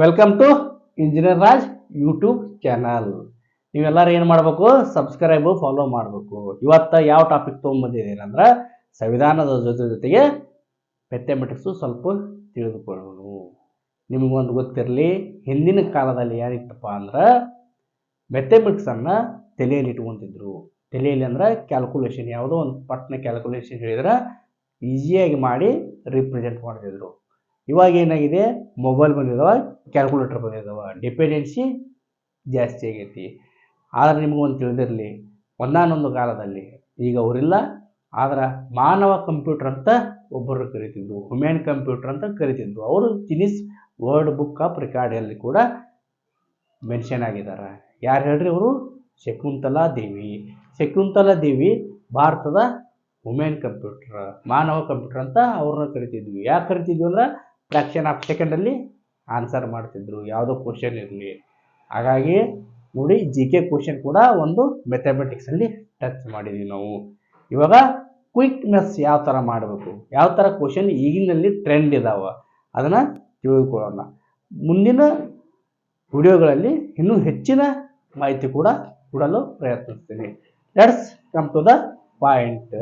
Welcome to engineer Raj YouTube channel. ನೀವೆಲ್ಲರೂ ಏನು ಮಾಡಬೇಕು, ಸಬ್ಸ್ಕ್ರೈಬ್ ಫಾಲೋ ಮಾಡಬೇಕು. ಇವತ್ತು ಯಾವ ಟಾಪಿಕ್ ತೊಗೊಂಬಂದಿದ್ದೀನಿ ಅಂದ್ರೆ ಸಂವಿಧಾನದ ಜೊತೆಗೆ ಮ್ಯಾಥಮೆಟಿಕ್ಸು ಸ್ವಲ್ಪ ತಿಳಿದುಕೊಳ್ಳೋಣ. ನಿಮಗೊಂದು ಗೊತ್ತಿರಲಿ, ಹಿಂದಿನ ಕಾಲದಲ್ಲಿ ಏನಿತ್ತಪ್ಪ ಅಂದ್ರೆ ಮ್ಯಾಥಮೆಟಿಕ್ಸನ್ನು ತಲೆಯಲ್ಲಿ ಇಟ್ಕೊತಿದ್ರು. ತಲೆಯಲ್ಲಿ ಅಂದ್ರೆ ಕ್ಯಾಲ್ಕುಲೇಷನ್, ಯಾವುದೋ ಒಂದು ಪಟ್ನ ಕ್ಯಾಲ್ಕುಲೇಷನ್ ಹೇಳಿದ್ರೆ ಈಸಿಯಾಗಿ ಮಾಡಿ ರಿಪ್ರೆಸೆಂಟ್ ಮಾಡ್ತಿದ್ರು. ಇವಾಗ ಏನಾಗಿದೆ, ಮೊಬೈಲ್ ಬಂದಿದ್ದಾವೆ, ಕ್ಯಾಲ್ಕುಲೇಟರ್ ಬಂದಿದ್ದಾವೆ, ಡಿಪೆಂಡೆನ್ಸಿ ಜಾಸ್ತಿ ಆಗೈತಿ. ಆದರೆ ನಿಮಗೊಂದು ತಿಳಿದಿರಲಿ, ಒಂದಾನೊಂದು ಕಾಲದಲ್ಲಿ, ಈಗ ಅವರಿಲ್ಲ, ಆದ್ರೆ ಮಾನವ ಕಂಪ್ಯೂಟರ್ ಅಂತ ಒಬ್ಬರು ಕರಿತಿದ್ರು, ಹ್ಯೂಮನ್ ಕಂಪ್ಯೂಟರ್ ಅಂತ ಕರಿತಿದ್ರು. ಅವರು ಗಿನ್ನಿಸ್ ವರ್ಲ್ಡ್ ಬುಕ್ ಆಫ್ ರೆಕಾರ್ಡಲ್ಲಿ ಕೂಡ ಮೆನ್ಷನ್ ಆಗಿದ್ದಾರೆ. ಯಾರು ಹೇಳ್ರಿ ಅವರು? ಶಕುಂತಲಾ ದೇವಿ. ಶಕುಂತಲಾ ದೇವಿ ಭಾರತದ ವುಮೆನ್ ಕಂಪ್ಯೂಟರ್, ಮಾನವ ಕಂಪ್ಯೂಟರ್ ಅಂತ ಅವ್ರನ್ನ ಕರಿತಿದ್ವಿ. ಯಾಕೆ ಕರಿತಿದ್ವಿ ಅಂದ್ರೆ ಫ್ರಾಕ್ಷನ್ ಆಫ್ ಸೆಕೆಂಡಲ್ಲಿ ಆನ್ಸರ್ ಮಾಡ್ತಿದ್ರು, ಯಾವುದೋ ಕ್ವಶನ್ ಇರಲಿ. ಹಾಗಾಗಿ ನೋಡಿ, ಜಿ ಕೆ ಕ್ವಶನ್ ಕೂಡ ಒಂದು ಮ್ಯಾಥಮೆಟಿಕ್ಸಲ್ಲಿ ಟಚ್ ಮಾಡಿದ್ವಿ ನಾವು. ಇವಾಗ ಕ್ವಿಕ್ನೆಸ್ ಯಾವ ಥರ ಮಾಡಬೇಕು, ಯಾವ ಥರ ಕ್ವಶನ್ ಈಗಿನಲ್ಲಿ ಟ್ರೆಂಡ್ ಇದಾವೆ, ಅದನ್ನು ತಿಳಿದುಕೊಳ್ಳೋಣ. ಮುಂದಿನ ವಿಡಿಯೋಗಳಲ್ಲಿ ಇನ್ನೂ ಹೆಚ್ಚಿನ ಮಾಹಿತಿ ಕೂಡ ಕೊಡಲು ಪ್ರಯತ್ನಿಸ್ತೀನಿ. Let's come to the point.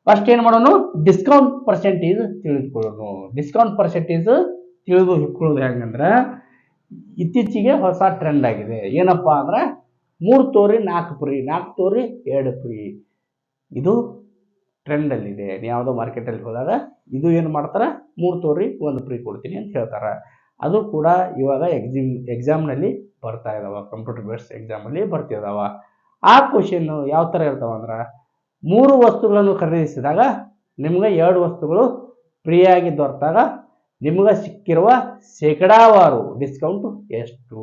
First ಏನು ಮಾಡೋಣ, ಡಿಸ್ಕೌಂಟ್ ಪರ್ಸೆಂಟೇಜ್ ತಿಳಿದುಕೊಳ್ಳೋಣ. ಡಿಸ್ಕೌಂಟ್ ಪರ್ಸೆಂಟೇಜ್ ತಿಳಿದುಕೊಳ್ಳೋದು ಹೆಂಗಂದ್ರೆ, ಇತ್ತೀಚೆಗೆ ಹೊಸ ಟ್ರೆಂಡ್ ಆಗಿದೆ. ಏನಪ್ಪ ಅಂದ್ರೆ 3 ತೋರಿ 4 ಫ್ರೀ, 4 ತೋರಿ 2 ಫ್ರೀ. ಇದು ಟ್ರೆಂಡಲ್ಲಿದೆ. ಯಾವುದೋ ಮಾರ್ಕೆಟಲ್ಲಿ ಹೋದಾಗ ಇದು ಏನು ಮಾಡ್ತಾರೆ, 3 ತೋರಿ 1 ಫ್ರೀ ಕೊಡ್ತೀನಿ ಅಂತ ಹೇಳ್ತಾರೆ. ಅದು ಕೂಡ ಇವಾಗ ಎಕ್ಸಾಮ್ನಲ್ಲಿ ಬರ್ತಾ ಇದಾವೆ, ಕಂಪ್ಯೂಟರ್ ಬೇಸ್ಡ್ ಎಕ್ಸಾಮಲ್ಲಿ ಬರ್ತಿದಾವ. ಆ ಕ್ವಶನ್ ಯಾವ ಥರ ಇರ್ತಾವ ಅಂದ್ರೆ, 3 ವಸ್ತುಗಳನ್ನು ಖರೀದಿಸಿದಾಗ ನಿಮ್ಗೆ 2 ವಸ್ತುಗಳು ಫ್ರೀಯಾಗಿ ದೊರೆತಾಗ ನಿಮ್ಗೆ ಸಿಕ್ಕಿರುವ ಶೇಕಡಾವಾರು ಡಿಸ್ಕೌಂಟ್ ಎಷ್ಟು,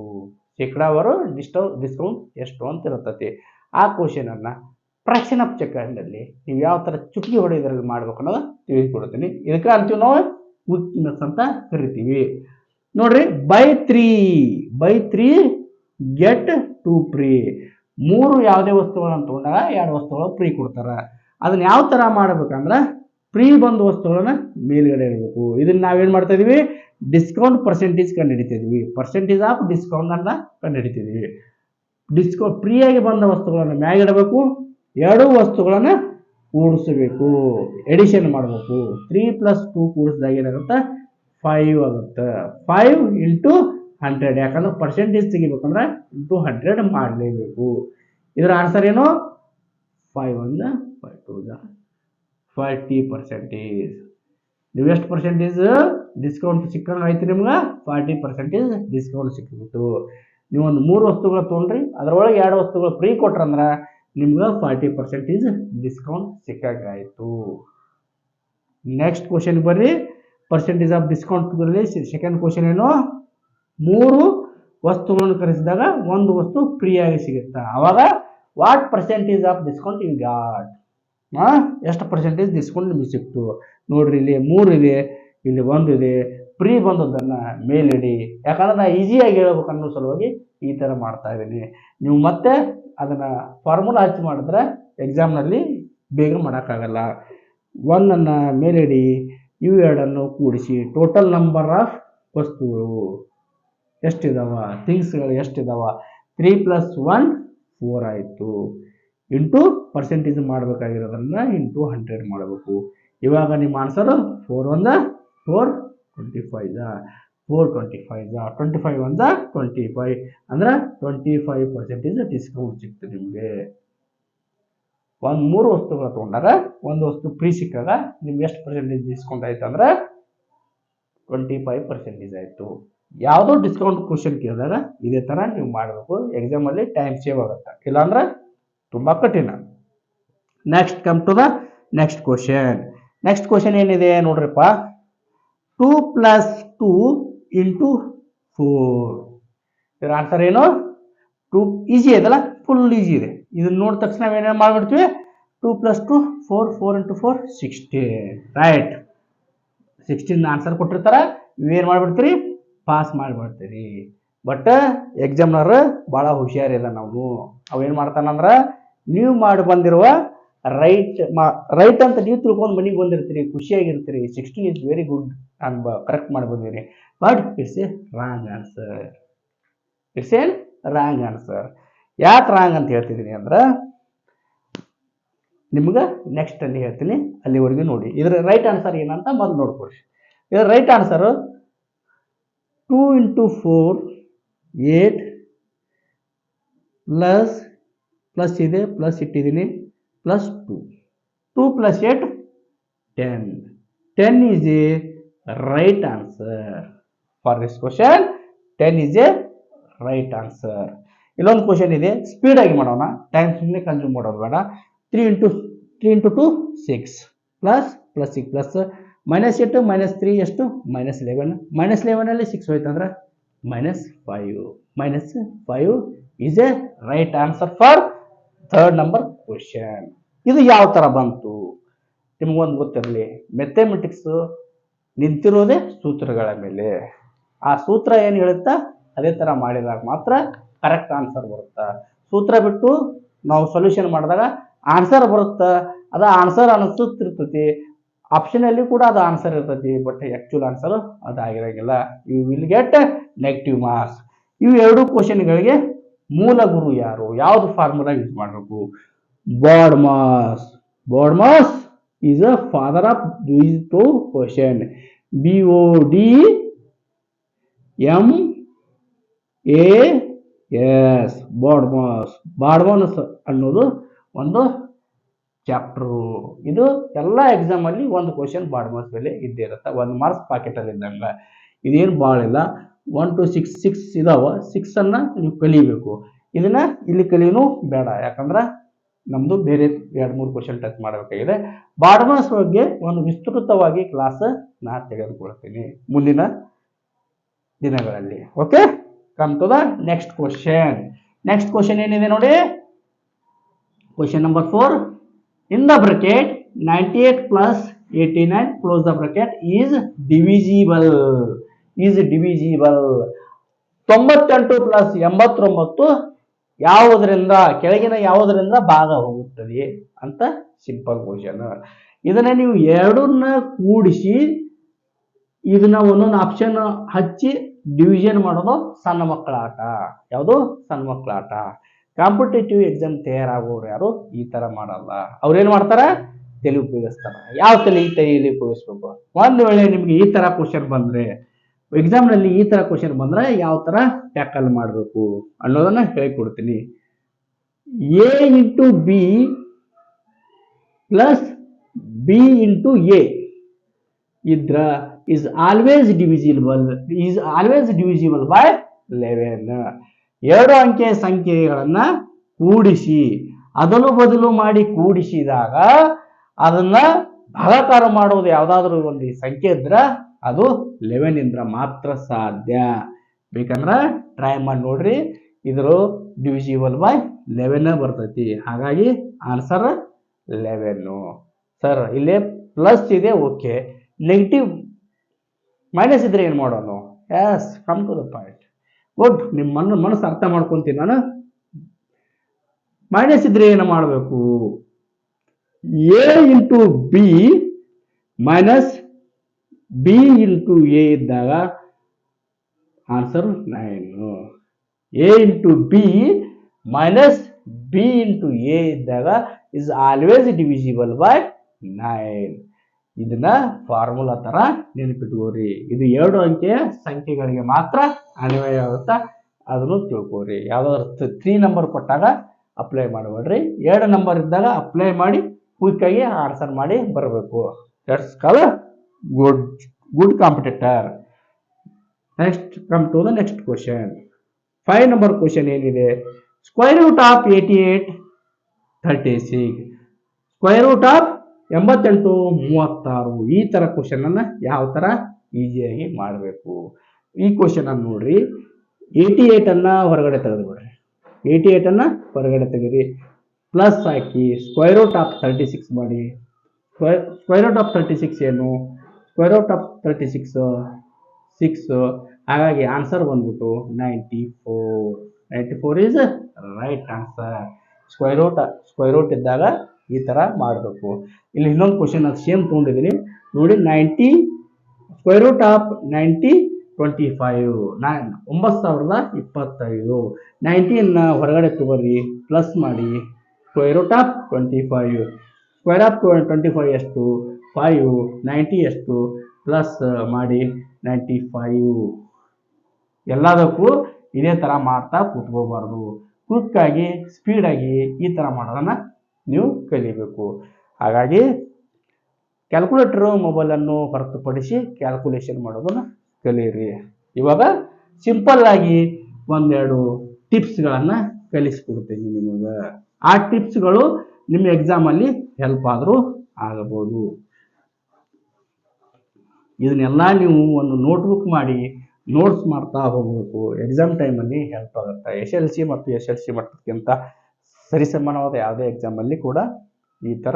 ಶೇಕಡಾವಾರು ಡಿಸ್ಕೌಂಟ್ ಎಷ್ಟು ಅಂತ ಇರ್ತತಿ. ಆ ಕ್ವಶನನ್ನು ಫ್ರಾಕ್ಷನ್ ಆಫ್ ಸೆಕೆಂಡಲ್ಲಿ ನೀವು ಯಾವ ಥರ ಚುಟ್ಕಿ ಹೊಡೆಯೋದ್ರಲ್ಲಿ ಮಾಡ್ಬೇಕು ಅನ್ನೋದು ತಿಳಿದುಕೊಡ್ತೀನಿ. ಇದಕ್ಕೆ ಅಂತೀವಿ ನಾವು ಕ್ವಿಕ್ನೆಸ್ ಅಂತ ಕರಿತೀವಿ. ನೋಡ್ರಿ, ಬೈ 3 ಗೆಟ್ 2 ಫ್ರೀ. 3 ಯಾವುದೇ ವಸ್ತುಗಳನ್ನು ತೊಗೊಂಡಾಗ 2 ವಸ್ತುಗಳು ಫ್ರೀ ಕೊಡ್ತಾರೆ. ಅದನ್ನ ಯಾವ ಥರ ಮಾಡ್ಬೇಕಂದ್ರೆ, ಫ್ರೀ ಬಂದ ವಸ್ತುಗಳನ್ನ ಮೇಲ್ಗಡೆ ಇರಬೇಕು. ಇದನ್ನ ನಾವೇನು ಮಾಡ್ತಾ ಇದೀವಿ, ಡಿಸ್ಕೌಂಟ್ ಪರ್ಸೆಂಟೇಜ್ ಕಂಡುಹಿಡಿತಿದ್ವಿ. ಪರ್ಸೆಂಟೇಜ್ ಆಫ್ ಡಿಸ್ಕೌಂಟ್ ಅಂತ ಕಂಡುಹಿಡಿತಿದ್ವಿ. ಡಿಸ್ಕೌಂಟ್ ಫ್ರೀಯಾಗಿ ಬಂದ ವಸ್ತುಗಳನ್ನು ಮ್ಯಾಗಿಡಬೇಕು, 2 ವಸ್ತುಗಳನ್ನು ಕೂಡಿಸಬೇಕು, ಎಡಿಷನ್ ಮಾಡಬೇಕು. 3 + 2 ಕೂಡಿಸಿದಾಗ ಏನಾಗುತ್ತೆ, 5 ಆಗುತ್ತೆ. 5 × 100, ಯಾಕಂದ್ರೆ ಪರ್ಸೆಂಟೇಜ್ ತೆಗಿಬೇಕಂದ್ರೆ ಇಂಟು 100 ಮಾಡಲೇಬೇಕು. ಇದರ ಆನ್ಸರ್ ಏನು, 5 × 1 5 × 2 40%. ನೀವು ಎಷ್ಟು ಪರ್ಸೆಂಟೇಜ್ ಡಿಸ್ಕೌಂಟ್ ಸಿಕ್ಕಂಗೆ ಆಯ್ತು, ನಿಮ್ಗೆ 40% ಡಿಸ್ಕೌಂಟ್ ಸಿಕ್ಕಿಬಿಟ್ಟು. ನೀವು ಒಂದು 3 ವಸ್ತುಗಳು ತೊಗೊಂಡ್ರಿ, ಅದರೊಳಗೆ 2 ವಸ್ತುಗಳು ಫ್ರೀ ಕೊಟ್ರಂದ್ರೆ ನಿಮ್ಗೆ 40% ಡಿಸ್ಕೌಂಟ್ ಸಿಕ್ಕಂಗೆ ಆಯಿತು. ನೆಕ್ಸ್ಟ್ ಕ್ವಶನ್ ಬರ್ರಿ, percentage of discount. Second question ಏನು, 3 ವಸ್ತುಗಳನ್ನು ಖರೀದಿಸಿದಾಗ 1 ವಸ್ತು ಫ್ರೀಯಾಗಿ ಸಿಗುತ್ತೆ. ಅವಾಗ what percentage of discount you got, ಎಷ್ಟು ಪರ್ಸೆಂಟೇಜ್ ಡಿಸ್ಕೌಂಟ್ ನಿಮಗೆ ಸಿಕ್ತು. ನೋಡ್ರಿ, ಇಲ್ಲಿ 3 ಇದೆ, ಇಲ್ಲಿ 1 ಇದೆ. ಫ್ರೀ ಬಂದದ್ದನ್ನು ಮೇಲಿಡಿ, ಯಾಕಂದ್ರೆ ನಾನು ಈಸಿಯಾಗಿ ಹೇಳ್ಬೇಕು ಅನ್ನೋ ಸಲುವಾಗಿ ಈ ಥರ ಮಾಡ್ತಾ ಇದ್ದೀನಿ. ನೀವು ಮತ್ತೆ ಅದನ್ನು ಫಾರ್ಮುಲಾ ಹಚ್ಚಿ ಮಾಡಿದ್ರೆ ಎಕ್ಸಾಮ್ನಲ್ಲಿ ಬೇಗ ಮಾಡೋಕ್ಕಾಗಲ್ಲ. 1 ಮೇಲಿಡಿ, ಇವು 2 ಕೂಡಿಸಿ ಟೋಟಲ್ ನಂಬರ್ ಆಫ್ ವಸ್ತುಗಳು ಎಷ್ಟಿದಾವ, ಥಿಂಗ್ಸ್ಗಳು ಎಷ್ಟಿದಾವ, 3 + 1 4 ಆಯಿತು. ಇಂಟು ಪರ್ಸೆಂಟೇಜ್ ಮಾಡಬೇಕಾಗಿರೋದ್ರಿಂದ ಇಂಟು 100 ಮಾಡಬೇಕು. ಇವಾಗ ನಿಮ್ಮ ಆನ್ಸರು 4 × 1 4 25 4 25 25 × 1 25 ಅಂದ್ರೆ 25% ಡಿಸ್ಕೌಂಟ್ ಸಿಕ್ತು ನಿಮಗೆ. 3 ವಸ್ತುಗಳು ತೊಗೊಂಡಾಗ 1 ವಸ್ತು ಫ್ರೀ ಸಿಕ್ಕಾಗ ನಿಮ್ಗೆ ಎಷ್ಟು ಪರ್ಸೆಂಟೇಜ್ ಡಿಸ್ಕೌಂಟ್ ಆಯ್ತು ಅಂದ್ರೆ 25% ಆಯಿತು. ಯಾವುದೋ ಡಿಸ್ಕೌಂಟ್ ಕ್ವಶನ್ ಕೇಳಿದಾಗ ಇದೇ ಥರ ನೀವು ಮಾಡಬೇಕು. ಎಕ್ಸಾಮಲ್ಲಿ ಟೈಮ್ ಸೇವ್ ಆಗುತ್ತೆ, ಇಲ್ಲಾಂದ್ರೆ ತುಂಬ ಕಠಿಣ. Next come to the next question. Next question ಏನಿದೆ ನೋಡ್ರಿಪ್ಪ, 2 + 2 × 4. ಇದರ ಆನ್ಸರ್ ಏನು, 2 ಈಸಿ ಇದಲ್ಲ, ಫುಲ್ ಈಸಿ ಇದೆ. ಇದನ್ನ ನೋಡಿದ ತಕ್ಷಣ ನಾವೇನೇನು ಮಾಡಿಬಿಡ್ತೀವಿ, 2 + 2 4 4 × 4 16. ರೈಟ್, 16 ಆನ್ಸರ್ ಕೊಟ್ಟಿರ್ತಾರೆ, ನೀವೇನು ಮಾಡಿಬಿಡ್ತೀರಿ, ಪಾಸ್ ಮಾಡಿಬಿಡ್ತೀರಿ. ಬಟ್ ಎಕ್ಸಾಮ್ನವ್ರು ಭಾಳ ಹುಷಾರಿಲ್ಲ. ಅವೇನು ಮಾಡ್ತಾನಂದ್ರೆ, ನೀವು ಮಾಡಿ ಬಂದಿರುವ ರೈಟ್ ಅಂತ ನೀವು ತಿಳ್ಕೊಂಡು ಮನೆಗೆ ಬಂದಿರ್ತೀರಿ, ಖುಷಿಯಾಗಿರ್ತೀರಿ, 16 ಇಸ್ ವೆರಿ ಗುಡ್ ಅಂತ ಕರೆಕ್ಟ್ ಮಾಡಿ ಬಂದಿರಿ. But it's A wrong answer. It's an wrong answer. ಯಾಕೆ ರಾಂಗ್ ಅಂತ ಹೇಳ್ತಿದ್ದೀನಿ ಅಂದ್ರೆ ನಿಮ್ಗೆ ನೆಕ್ಸ್ಟ್ ಅಲ್ಲಿ ಹೇಳ್ತೀನಿ, ಅಲ್ಲಿವರೆಗೂ ನೋಡಿ. ಇದರ ರೈಟ್ ಆನ್ಸರ್ ಏನಂತ ಮೊದಲು ನೋಡ್ಕೊಳ್ರಿ. ಇದರ ರೈಟ್ ಆನ್ಸರು 2 × 4 8 ಪ್ಲಸ್ ಇದೆ, ಪ್ಲಸ್ ಇಟ್ಟಿದ್ದೀನಿ, plus 2 2 + 8 10. 10 is a right answer for this question. 10 is a right answer. ಇಲ್ಲೊಂದು ಕ್ವಶನ್ ಇದೆ, ಸ್ಪೀಡ್ ಆಗಿ ಮಾಡೋಣ, ಟೈಮ್ ಸುಮ್ಮನೆ ಕನ್ಸ್ಯೂಮ್ ಮಾಡೋದು ಬೇಡ. 3 × 2 6 ಪ್ಲಸ್ 6 ಪ್ಲಸ್ -8 -3 ಎಷ್ಟು -11. -11 ಅಲ್ಲಿ 6 ಹೋಯ್ತಂದ್ರೆ -5. -5 is a right answer for third number question. ಇದು ಯಾವ ತರ ಬಂತು ನಿಮಗೊಂದು ಗೊತ್ತಿರಲಿ, ಮ್ಯಾಥಮೆಟಿಕ್ಸ್ ನಿಂತಿರೋದೇ ಸೂತ್ರಗಳ ಮೇಲೆ. ಆ ಸೂತ್ರ ಏನು ಹೇಳುತ್ತಾ ಅದೇ ತರ ಮಾಡಿದಾಗ ಮಾತ್ರ ಕರೆಕ್ಟ್ ಆನ್ಸರ್ ಬರುತ್ತಾ. ಸೂತ್ರ ಬಿಟ್ಟು ನಾವು ಸೊಲ್ಯೂಷನ್ ಮಾಡಿದಾಗ ಆನ್ಸರ್ ಬರುತ್ತಾ, ಅದು ಆನ್ಸರ್ ಅನಿಸುತ್ತಿರ್ತತಿ, ಆಪ್ಷನ್ ಅಲ್ಲಿ ಕೂಡ ಅದು ಆನ್ಸರ್ ಇರ್ತೈತಿ, ಬಟ್ ಆಕ್ಚುಲ್ ಆನ್ಸರ್ ಅದಾಗಿರಂಗಿಲ್ಲ. You will get negative marks. ಇವು ಎರಡು ಕ್ವಶನ್ಗಳಿಗೆ ಮೂಲ ಗುರು ಯಾರು, ಯಾವ್ದು ಫಾರ್ಮುಲಾ ಯೂಸ್ ಮಾಡಬೇಕು? BODMAS is a father of these two question. BODMAS. BODMAS ಅನ್ನೋದು ಒಂದು ಚಾಪ್ಟರ್. ಇದು ಎಲ್ಲ ಎಕ್ಸಾಮ್ ಅಲ್ಲಿ ಒಂದು ಕ್ವಶನ್ BODMAS ಮೇಲೆ ಇದ್ದೇ ಇರುತ್ತೆ, 1 ಮಾರ್ಕ್ಸ್ ಪಾಕೆಟ್ ಅಲ್ಲಿ ಇದ್ದಂಗ. ಇದೇನು ಭಾಳ ಇಲ್ಲ, 1 to 6 ಇದಾವ, 6 ಅನ್ನ ನೀವು ಕಲಿಬೇಕು. ಇದನ್ನ ಇಲ್ಲಿ ಕಲಿಯೋನು ಬೇಡ, ಯಾಕಂದ್ರೆ ನಮ್ದು ಬೇರೆ 2-3 ಕ್ವಶನ್ ಟಚ್ ಮಾಡಬೇಕಾಗಿದೆ. BODMAS ಬಗ್ಗೆ ಒಂದು ವಿಸ್ತೃತವಾಗಿ ಕ್ಲಾಸ್ ನಾ ತೆಗೆದುಕೊಳ್ತೀನಿ ಮುಂದಿನ ದಿನಗಳಲ್ಲಿ. Okay, come to the next question. Next question ಏನಿದೆ ನೋಡಿ, question number 4. In the bracket 98 plus 89 close the bracket is divisible. 98 plus 89 ಯಾವುದರಿಂದ ಕೆಳಗಿನ ಯಾವುದರಿಂದ ಭಾಗ ಹೋಗುತ್ತದೆ ಅಂತ ಸಿಂಪಲ್ ಕ್ವಶನ್. ಇದನ್ನ ನೀವು ಎರಡನ್ನ ಕೂಡಿಸಿ ಇದನ್ನ ಒಂದೊಂದು ಆಪ್ಷನ್ ಹಚ್ಚಿ ಡಿವಿಷನ್ ಮಾಡೋದು ಸಣ್ಣ ಮಕ್ಕಳ ಆಟ. ಯಾವುದು? ಸಣ್ಣ ಮಕ್ಕಳ ಆಟ. ಕಾಂಪಿಟೇಟಿವ್ ಎಕ್ಸಾಮ್ ತಯಾರಾಗೋರು ಯಾರು ಈ ತರ ಮಾಡಲ್ಲ. ಅವ್ರೇನ್ ಮಾಡ್ತಾರ? ತಲೆ ಉಪಯೋಗಿಸ್ತಾರ. ಯಾವ ತಲೆ ಉಪಯೋಗಿಸ್ಬೇಕು? ಒಂದ್ ವೇಳೆ ನಿಮ್ಗೆ ಈ ತರ ಕ್ವಶನ್ ಬಂದ್ರೆ, ಎಕ್ಸಾಮ್ ನಲ್ಲಿ ಈ ತರ ಕ್ವಶನ್ ಬಂದ್ರೆ ಯಾವ ತರ ಟ್ಯಾಕಲ್ ಮಾಡಬೇಕು ಅನ್ನೋದನ್ನ ಹೇಳಿಕೊಡ್ತೀನಿ. A × B + B × A ಇದ್ರ is always divisible by 11. ಎರಡು ಅಂಕೆಯ ಸಂಖ್ಯೆಗಳನ್ನ ಕೂಡಿಸಿ ಅದಲು ಬದಲು ಮಾಡಿ ಕೂಡಿಸಿದಾಗ ಅದನ್ನ ಭಾಗಾಕಾರ ಮಾಡೋದು ಯಾವ್ದಾದ್ರು ಒಂದು ಸಂಖ್ಯೆ ಇದ್ರ ಅದು 11 ಇಂದ ಮಾತ್ರ ಸಾಧ್ಯ. ಬೇಕಂದ್ರ ಟ್ರೈ ಮಾಡಿ ನೋಡ್ರಿ, ಇದ್ರ ಡಿವಿಸಿಬಲ್ ಬೈ 11 ಬರ್ತೈತಿ. ಹಾಗಾಗಿ ಆನ್ಸರ್ 11. ಸರ್ ಇಲ್ಲೇ ಪ್ಲಸ್ ಇದೆ, ಓಕೆ. ನೆಗೆಟಿವ್ ಮೈನಸ್ ಇದ್ರೆ ಏನ್ ಮಾಡೋಣ? Yes, come to the point. Good, ನಿಮ್ಮ ಮನಸ್ಸು ಅರ್ಥ ಮಾಡ್ಕೊಂತೀನಿ ನಾನು. ಮೈನಸ್ ಇದ್ರೆ ಏನು ಮಾಡಬೇಕು? A × B - B × A ಇದ್ದಾಗ answer 9. A × B - B × A ಇದ್ದಾಗ ಇಸ್ ಆಲ್ವೇಸ್ ಡಿವಿಸಿಬಲ್ ಬೈ 9. ಇದನ್ನ ಫಾರ್ಮುಲಾ ತರ ನೆನಪಿಟ್ಕೋರಿ. ಇದು ಎರಡು ಅಂಕೆಯ ಸಂಖ್ಯೆಗಳಿಗೆ ಮಾತ್ರ ಅನ್ವಯ ಆಗುತ್ತಾ, ಅದನ್ನು ತಿಳ್ಕೋರಿ. ಯಾವ್ದಾದ್ರು 3 ನಂಬರ್ ಕೊಟ್ಟಾಗ ಅಪ್ಲೈ ಮಾಡಬೇಡ್ರಿ, 2 ನಂಬರ್ ಇದ್ದಾಗ ಅಪ್ಲೈ ಮಾಡಿ ಕ್ವಿಕ್ ಆಗಿ ಆನ್ಸರ್ ಮಾಡಿ ಬರಬೇಕು. That's call good competitor. Next come to the next question. 5 number question ಏನಿದೆ? Square root of 88 36. Square root of 88 36. ಈ ತರ ಕ್ವಶನ್ ಅನ್ನ ಯಾವ ತರ ಈಸಿಯಾಗಿ ಮಾಡಬೇಕು? ಈ ಕ್ವಶನ್ ಅನ್ನು ನೋಡ್ರಿ. 88 ಅನ್ನ ಹೊರಗಡೆ ತೆಗೆದು ಬಿಡ್ರಿ, 88 ಅನ್ನ ಹೊರಗಡೆ ತೆಗೀರಿ, ಪ್ಲಸ್ ಹಾಕಿ ಸ್ಕ್ವೇರ್ ರೂಟ್ ಆಫ್ 36 ಮಾಡಿ. ಸ್ಕ್ವೇರ್ ರೂಟ್ ಆಫ್ 36 ಏನು? Square root of 36 6. ಹಾಗಾಗಿ ಆನ್ಸರ್ ಬಂದ್ಬಿಟ್ಟು 94. 94 is right answer. Square root ಇದ್ದಾಗ ಈ ಥರ ಮಾಡಬೇಕು. ಇಲ್ಲಿ ಇನ್ನೊಂದು ಕ್ವಶನ್ ಅದು ಸೇಮ್ ತೊಗೊಂಡಿದ್ದೀನಿ ನೋಡಿ. 90 ಸ್ಕ್ವೇರ್ ರೂಟ್ ಆಫ್ 9025 9025. 90ನ್ನ ಹೊರಗಡೆ ತಗೋರಿ, ಪ್ಲಸ್ ಮಾಡಿ, square root of 25. Square of 25 ಎಷ್ಟು? 5. 90 ಎಷ್ಟು? ಪ್ಲಸ್ ಮಾಡಿ 95. ಎಲ್ಲದಕ್ಕೂ ಇದೇ ಥರ ಮಾಡ್ತಾ ಕೂತ್ಕೋಬಾರ್ದು. ಕ್ವಿಕ್ಕಾಗಿ ಸ್ಪೀಡಾಗಿ ಈ ಥರ ಮಾಡೋದನ್ನು ನೀವು ಕಲಿಬೇಕು. ಹಾಗಾಗಿ ಕ್ಯಾಲ್ಕುಲೇಟರ್ ಮೊಬೈಲನ್ನು ಹೊರತುಪಡಿಸಿ ಕ್ಯಾಲ್ಕುಲೇಷನ್ ಮಾಡೋದನ್ನು ಕಲೀರಿ. ಇವಾಗ ಸಿಂಪಲ್ ಆಗಿ ಒಂದೆರಡು ಟಿಪ್ಸ್ಗಳನ್ನು ಕಲಿಸ್ಕೊಡ್ತೀನಿ ನಿಮಗೆ. ಆ ಟಿಪ್ಸ್ಗಳು ನಿಮ್ಮ ಎಕ್ಸಾಮಲ್ಲಿ ಹೆಲ್ಪ್ ಆದರೂ ಆಗಬಹುದು. ಇದನ್ನೆಲ್ಲ ನೀವು ಒಂದು ನೋಟ್ಬುಕ್ ಮಾಡಿ ನೋಟ್ಸ್ ಮಾಡ್ತಾ ಹೋಗಬೇಕು. ಎಕ್ಸಾಮ್ ಟೈಮಲ್ಲಿ ಹೆಲ್ಪ್ ಆಗುತ್ತೆ. SLC ಮತ್ತು SLC ಮಟ್ಟಕ್ಕಿಂತ ಸರಿಸಮಾನವಾದ ಯಾವುದೇ ಎಕ್ಸಾಮಲ್ಲಿ ಕೂಡ ಈ ಥರ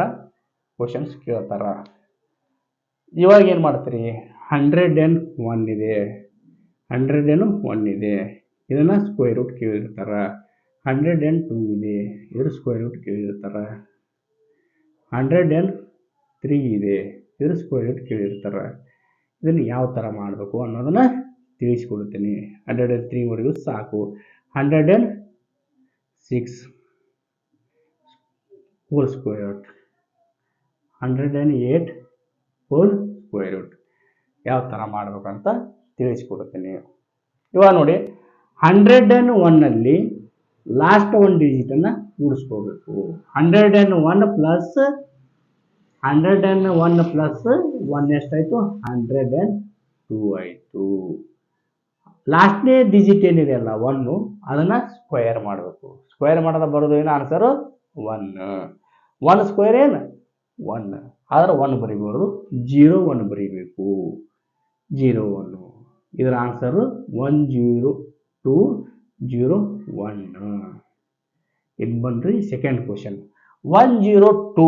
ಕ್ವಶನ್ಸ್ ಕೇಳ್ತಾರ. ಇವಾಗ ಏನು ಮಾಡ್ತೀರಿ? 101 ಇದೆ, 101 ಇದೆ, ಇದನ್ನು ಸ್ಕ್ವೇರ್ ರೂಟ್ ಕೇಳಿರ್ತಾರ. 102 ಇದೆ, ಇದ್ರ ಸ್ಕ್ವೇರ್ ರೂಟ್ ಕೇಳಿರ್ತಾರ. 103 ಇದೆ, ಇದ್ರ ಸ್ಕ್ವೇರ್ ರೂಟ್ ಕೇಳಿರ್ತಾರ. ಇದನ್ನು ಯಾವ ಥರ ಮಾಡಬೇಕು ಅನ್ನೋದನ್ನು ತಿಳಿಸ್ಕೊಡ್ತೀನಿ. 103ವರೆಗೂ ಸಾಕು. 106 whole square root, 108 whole square root ಯಾವ ಥರ ಮಾಡ್ಬೇಕಂತ ತಿಳಿಸ್ಕೊಡ್ತೀನಿ. ಇವಾಗ ನೋಡಿ, 101ನಲ್ಲಿ ಲಾಸ್ಟ್ ಒಂದು ಡಿಜಿಟನ್ನು ಕೂಡಿಸ್ಕೋಬೇಕು. 101 ಪ್ಲಸ್ 1 ಎಷ್ಟಾಯಿತು? 102 ಆಯಿತು. ಲಾಸ್ಟ್ನೇ ಡಿಜಿಟ್ ಏನಿದೆ ಅಲ್ಲ 1, ಅದನ್ನು ಸ್ಕ್ವೇರ್ ಮಾಡಬೇಕು. ಸ್ಕ್ವೇರ್ ಮಾಡೋದ ಬರೋದು ಏನು ಆನ್ಸರು? 1. 1 ಸ್ಕ್ವೇರ್ ಏನು? 1. ಆದರೆ 1 ಬರೀಬಾರ್ದು, 01 ಬರೀಬೇಕು. 01. ಇದರ ಆನ್ಸರು 10201. ಇನ್ನು ಬನ್ನಿರಿ second question. 102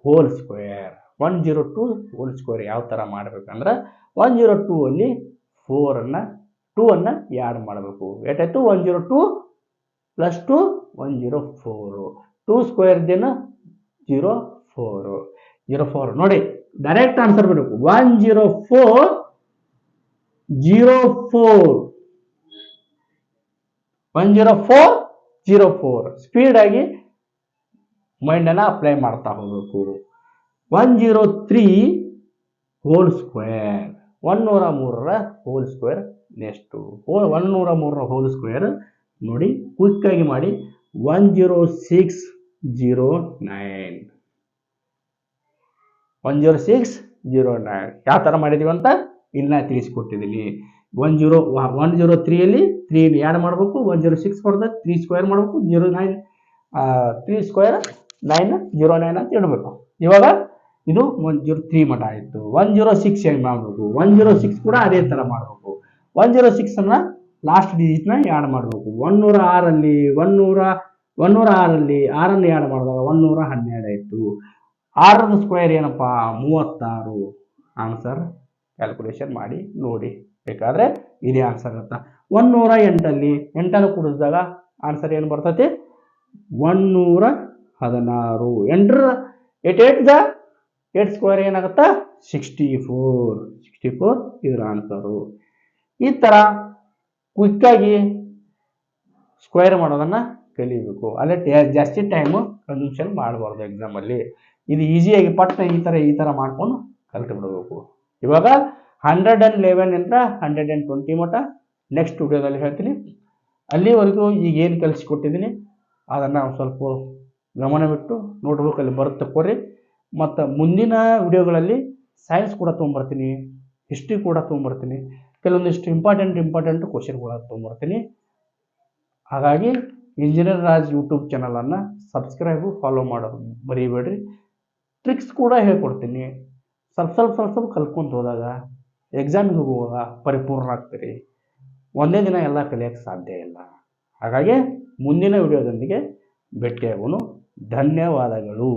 whole square. 102 whole square ಯಾವ ಥರ ಮಾಡಬೇಕಂದ್ರೆ 102 ಅಲ್ಲಿ 2ಅನ್ನು ಆ್ಯಡ್ ಮಾಡಬೇಕು. ಎಷ್ಟಾಯಿತು? 102 ಪ್ಲಸ್ 2 104. 2 ಸ್ಕ್ವೇರ್ದೇನು? 04 ನೋಡಿ, ಡೈರೆಕ್ಟ್ ಆನ್ಸರ್ ಬರಬೇಕು. 104 ಸ್ಪೀಡಾಗಿ ಮೈಂಡನ್ನು ಅಪ್ಲೈ ಮಾಡ್ತಾ ಹೋಗಬೇಕು. 103 ಹೋಲ್ ಸ್ಕ್ವೇರ್. 103ರ ಹೋಲ್ ಸ್ಕ್ವೇರ್ ನೆಕ್ಸ್ಟು. 103ರ ಹೋಲ್ ಸ್ಕ್ವೇರ್ ನೋಡಿ, ಕ್ವಿಕ್ಕಾಗಿ ಮಾಡಿ. 10609. 10609 ಯಾವ ಥರ ಮಾಡಿದೀವಿ ಅಂತ ಇಲ್ಲ ತಿಳಿಸ್ಕೊಟ್ಟಿದ್ದೀನಿ. 103ಯಲ್ಲಿ 3 ಆ್ಯಡ್ ಮಾಡಬೇಕು. 106 ಬರ್ತದೆ, 3 ಸ್ಕ್ವೇರ್ ಮಾಡಬೇಕು. 09 3 ಸ್ಕ್ವೇರ್ 9 09 ಅಂತ ಇಡಬೇಕು. ಇವಾಗ ಇದು 103 ಮಟ ಆಯಿತು. 106 ಹೆಂಗೆ ಮಾಡಬೇಕು? 106 ಕೂಡ ಅದೇ ಥರ ಮಾಡಬೇಕು. 106ಅನ್ನು ಲಾಸ್ಟ್ ಡಿಜಿಟ್ನ ಆ್ಯಡ್ ಮಾಡಬೇಕು. 106ರಲ್ಲಿ 6ಅನ್ನು ಆ್ಯಡ್ ಮಾಡಿದಾಗ 112 ಆಯಿತು. 6ರ ಸ್ಕ್ವೇರ್ ಏನಪ್ಪ? 36. ಆನ್ಸರ್ ಕ್ಯಾಲ್ಕುಲೇಷನ್ ಮಾಡಿ ನೋಡಿ, ಬೇಕಾದರೆ ಇದೇ ಆನ್ಸರ್ ಇರುತ್ತೆ. 108ಅಲ್ಲಿ 8ಅನ್ನು ಕೂಡಿಸಿದಾಗ ಆನ್ಸರ್ ಏನು ಬರ್ತೈತಿ? 116. 8 ಸ್ಕ್ವೇರ್ ಏನಾಗುತ್ತಾ? 64 ಇದರ ಆನ್ಸರು. ಈ ಥರ ಕ್ವಿಕ್ಕಾಗಿ ಸ್ಕ್ವೇರ್ ಮಾಡೋದನ್ನು ಕಲಿಬೇಕು. ಅಲ್ಲೇ ಜಾಸ್ತಿ ಟೈಮು ಕನ್ಸೂಷನ್ ಮಾಡಬಾರ್ದು ಎಕ್ಸಾಮಲ್ಲಿ. ಇದು ಈಸಿಯಾಗಿ ಪಟ್ಟ ಈ ಥರ ಮಾಡ್ಕೊಂಡು ಕಲಿತು ಬಿಡಬೇಕು. ಇವಾಗ 111 ಇಂದ 120 ಮಟ ನೆಕ್ಸ್ಟ್ ವಿಡಿಯೋದಲ್ಲಿ ಹೇಳ್ತೀನಿ. ಅಲ್ಲಿವರೆಗೂ ಈಗ ಏನು ಕಲಿಸ್ಕೊಟ್ಟಿದ್ದೀನಿ ಅದನ್ನು ಸ್ವಲ್ಪ ಗಮನವಿಟ್ಟು ನೋಟ್ಬುಕ್ಕಲ್ಲಿ ಬರುತ್ತೆ ತಕ್ಕೋರಿ. ಮತ್ತು ಮುಂದಿನ ವಿಡಿಯೋಗಳಲ್ಲಿ ಸೈನ್ಸ್ ಕೂಡ ತೊಗೊಂಬರ್ತೀನಿ, ಹಿಸ್ಟ್ರಿ ಕೂಡ ತೊಗೊಂಬರ್ತೀನಿ, ಕೆಲವೊಂದಿಷ್ಟು ಇಂಪಾರ್ಟೆಂಟ್ ಕ್ವಶನ್ಗಳ ತೊಗೊಂಬರ್ತೀನಿ. ಹಾಗಾಗಿ ಇಂಜಿನಿಯರ್ ರಾಜ್ ಯೂಟ್ಯೂಬ್ ಚಾನಲನ್ನು ಸಬ್ಸ್ಕ್ರೈಬು ಫಾಲೋ ಮಾಡೋದು ಮರಿಬೇಡ್ರಿ. ಟ್ರಿಕ್ಸ್ ಕೂಡ ಹೇಳ್ಕೊಡ್ತೀನಿ. ಸ್ವಲ್ಪ ಕಲ್ತ್ಕೊಂತ ಹೋದಾಗ ಎಕ್ಸಾಮಿಗೆ ಹೋಗುವಾಗ ಪರಿಪೂರ್ಣ ಆಗ್ತೀರಿ. ಒಂದೇ ದಿನ ಎಲ್ಲ ಕಲಿಯೋಕ್ಕೆ ಸಾಧ್ಯ ಇಲ್ಲ. ಹಾಗಾಗಿ ಮುಂದಿನ ವಿಡಿಯೋದೊಂದಿಗೆ ಭೇಟಿಯಾಗೋಣ. ಧನ್ಯವಾದಗಳು.